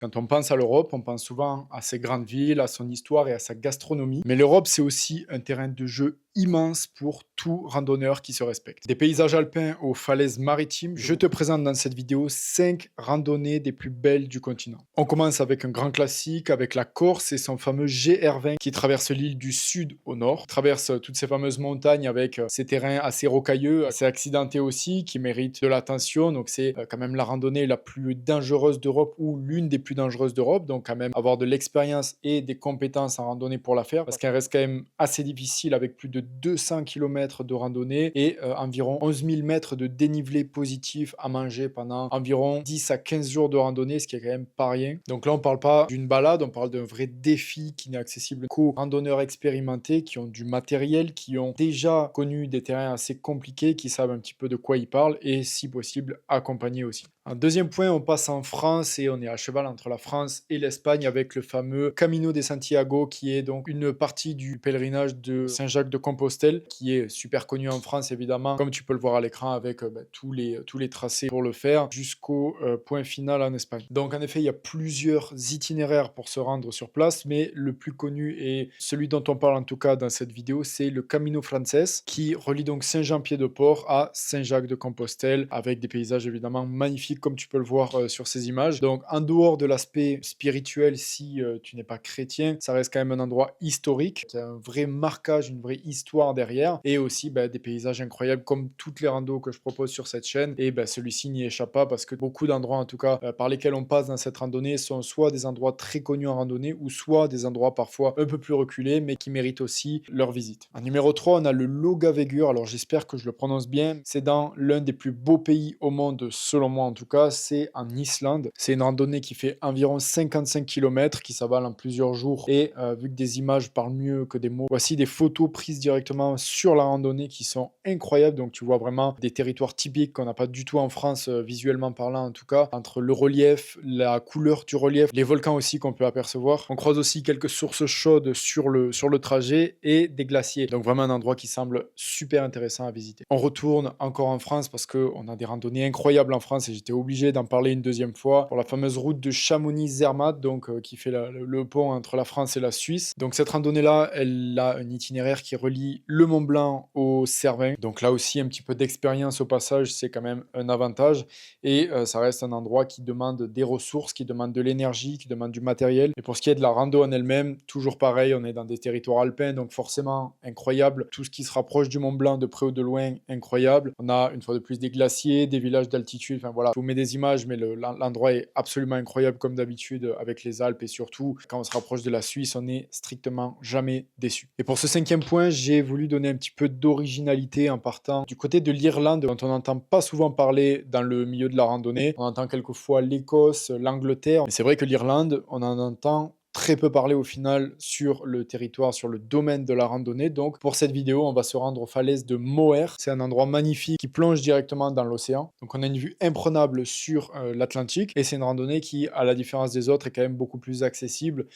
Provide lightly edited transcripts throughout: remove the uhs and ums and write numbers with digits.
Quand on pense à l'Europe, on pense souvent à ses grandes villes, à son histoire et à sa gastronomie. Mais l'Europe, c'est aussi un terrain de jeu immense pour tout randonneur qui se respecte. Des paysages alpins aux falaises maritimes, je te présente dans cette vidéo 5 randonnées des plus belles du continent. On commence avec un grand classique, avec la Corse et son fameux GR20 qui traverse l'île du sud au nord, traverse toutes ces fameuses montagnes avec ces terrains assez rocailleux, assez accidentés aussi, qui méritent de l'attention. Donc c'est quand même la randonnée la plus dangereuse d'Europe ou l'une des plus dangereuses d'Europe. Donc quand même avoir de l'expérience et des compétences en randonnée pour la faire, parce qu'elle reste quand même assez difficile avec plus de 200 km de randonnée et environ 11 000 mètres de dénivelé positif à manger pendant environ 10 à 15 jours de randonnée, ce qui est quand même pas rien. Donc là, on parle pas d'une balade, on parle d'un vrai défi qui n'est accessible qu'aux randonneurs expérimentés, qui ont du matériel, qui ont déjà connu des terrains assez compliqués, qui savent un petit peu de quoi ils parlent et si possible accompagnés aussi. En deuxième point, on passe en France et on est à cheval entre la France et l'Espagne avec le fameux Camino de Santiago qui est donc une partie du pèlerinage de Saint-Jacques-de-Compostelle qui est super connu en France évidemment, comme tu peux le voir à l'écran avec tous les tracés pour le faire jusqu'au point final en Espagne. Donc en effet, il y a plusieurs itinéraires pour se rendre sur place, mais le plus connu et celui dont on parle en tout cas dans cette vidéo, c'est le Camino Frances qui relie donc Saint-Jean-Pied-de-Port à Saint-Jacques-de-Compostelle avec des paysages évidemment magnifiques comme tu peux le voir sur ces images. Donc en dehors de l'aspect spirituel, si tu n'es pas chrétien, ça reste quand même un endroit historique, qui a un vrai marquage, une vraie histoire derrière, et aussi des paysages incroyables comme toutes les randos que je propose sur cette chaîne, et celui-ci n'y échappe pas parce que beaucoup d'endroits en tout cas par lesquels on passe dans cette randonnée sont soit des endroits très connus en randonnée, ou soit des endroits parfois un peu plus reculés, mais qui méritent aussi leur visite. En numéro 3, on a le Logavegur, alors j'espère que je le prononce bien, c'est dans l'un des plus beaux pays au monde selon moi en tout cas, c'est en Islande. C'est une randonnée qui fait environ 55 km, qui s'avale en plusieurs jours. Et vu que des images parlent mieux que des mots, voici des photos prises directement sur la randonnée qui sont incroyables. Donc tu vois vraiment des territoires typiques qu'on n'a pas du tout en France, visuellement parlant en tout cas, entre le relief, la couleur du relief, les volcans aussi qu'on peut apercevoir. On croise aussi quelques sources chaudes sur le trajet et des glaciers. Donc vraiment un endroit qui semble super intéressant à visiter. On retourne encore en France parce qu'on a des randonnées incroyables en France et j'étais obligé d'en parler une deuxième fois pour la fameuse route de Chamonix-Zermatt, donc qui fait le pont entre la France et la Suisse. Donc cette randonnée-là, elle a un itinéraire qui relie le Mont Blanc au Cervin. Donc là aussi, un petit peu d'expérience au passage, c'est quand même un avantage. Et ça reste un endroit qui demande des ressources, qui demande de l'énergie, qui demande du matériel. Et pour ce qui est de la rando en elle-même, toujours pareil, on est dans des territoires alpins, donc forcément incroyable. Tout ce qui se rapproche du Mont Blanc de près ou de loin, incroyable. On a une fois de plus des glaciers, des villages d'altitude, enfin voilà, je vous mets des images, mais l'endroit est absolument incroyable comme d'habitude avec les Alpes et surtout quand on se rapproche de la Suisse, on n'est strictement jamais déçu. Et pour ce cinquième point, j'ai voulu donner un petit peu d'originalité en partant du côté de l'Irlande, dont on n'entend pas souvent parler dans le milieu de la randonnée. On entend quelquefois l'Écosse, l'Angleterre, mais c'est vrai que l'Irlande, on en entend très peu parlé au final sur le territoire, sur le domaine de la randonnée. Donc pour cette vidéo, on va se rendre aux falaises de Moher. C'est un endroit magnifique qui plonge directement dans l'océan. Donc on a une vue imprenable sur l'Atlantique et c'est une randonnée qui, à la différence des autres, est quand même beaucoup plus accessible,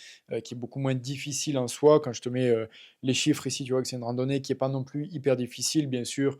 qui est beaucoup moins difficile en soi. Quand je te mets les chiffres ici, tu vois que c'est une randonnée qui n'est pas non plus hyper difficile. Bien sûr,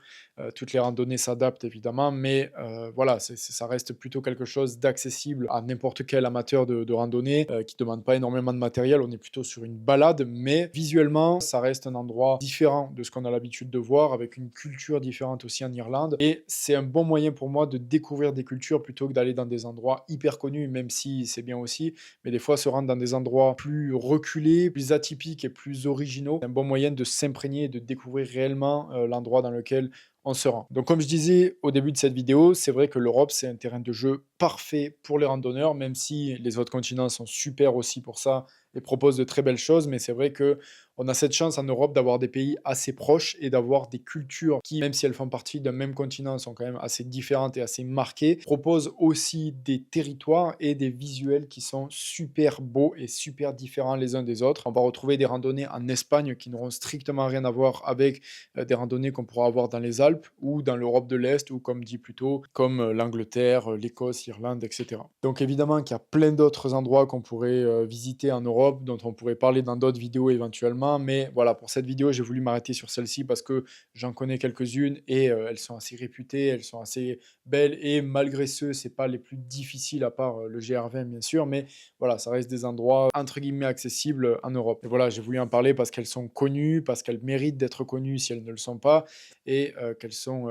toutes les randonnées s'adaptent évidemment, mais voilà, ça reste plutôt quelque chose d'accessible à n'importe quel amateur de randonnée qui ne demande pas énormément de matériel. On est plutôt sur une balade, mais visuellement, ça reste un endroit différent de ce qu'on a l'habitude de voir, avec une culture différente aussi en Irlande. Et c'est un bon moyen pour moi de découvrir des cultures plutôt que d'aller dans des endroits hyper connus, même si c'est bien aussi. Mais des fois, se rendre dans des endroits plus reculés, plus atypiques et plus originaux, c'est un bon moyen de s'imprégner et de découvrir réellement l'endroit dans lequel on se rend. Donc comme je disais au début de cette vidéo, c'est vrai que l'Europe, c'est un terrain de jeu parfait pour les randonneurs, même si les autres continents sont super aussi pour ça et proposent de très belles choses, mais c'est vrai que on a cette chance en Europe d'avoir des pays assez proches et d'avoir des cultures qui, même si elles font partie d'un même continent, sont quand même assez différentes et assez marquées, proposent aussi des territoires et des visuels qui sont super beaux et super différents les uns des autres. On va retrouver des randonnées en Espagne qui n'auront strictement rien à voir avec des randonnées qu'on pourra avoir dans les Alpes ou dans l'Europe de l'Est ou comme dit plus tôt, comme l'Angleterre, l'Écosse, l'Irlande, etc. Donc évidemment qu'il y a plein d'autres endroits qu'on pourrait visiter en Europe, dont on pourrait parler dans d'autres vidéos éventuellement, mais voilà, pour cette vidéo, j'ai voulu m'arrêter sur celle-ci parce que j'en connais quelques-unes et elles sont assez réputées, elles sont assez belles et malgré ce, c'est pas les plus difficiles à part le GR20 bien sûr, mais voilà, ça reste des endroits entre guillemets accessibles en Europe. Et voilà, j'ai voulu en parler parce qu'elles sont connues, parce qu'elles méritent d'être connues si elles ne le sont pas, et qu'elles sont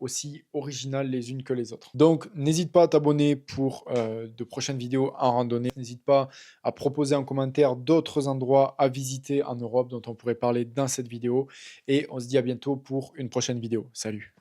aussi originales les unes que les autres. Donc, n'hésite pas à t'abonner pour de prochaines vidéos en randonnée. N'hésite pas à proposer en commentaire d'autres endroits à visiter en Europe dont on pourrait parler dans cette vidéo. Et on se dit à bientôt pour une prochaine vidéo. Salut!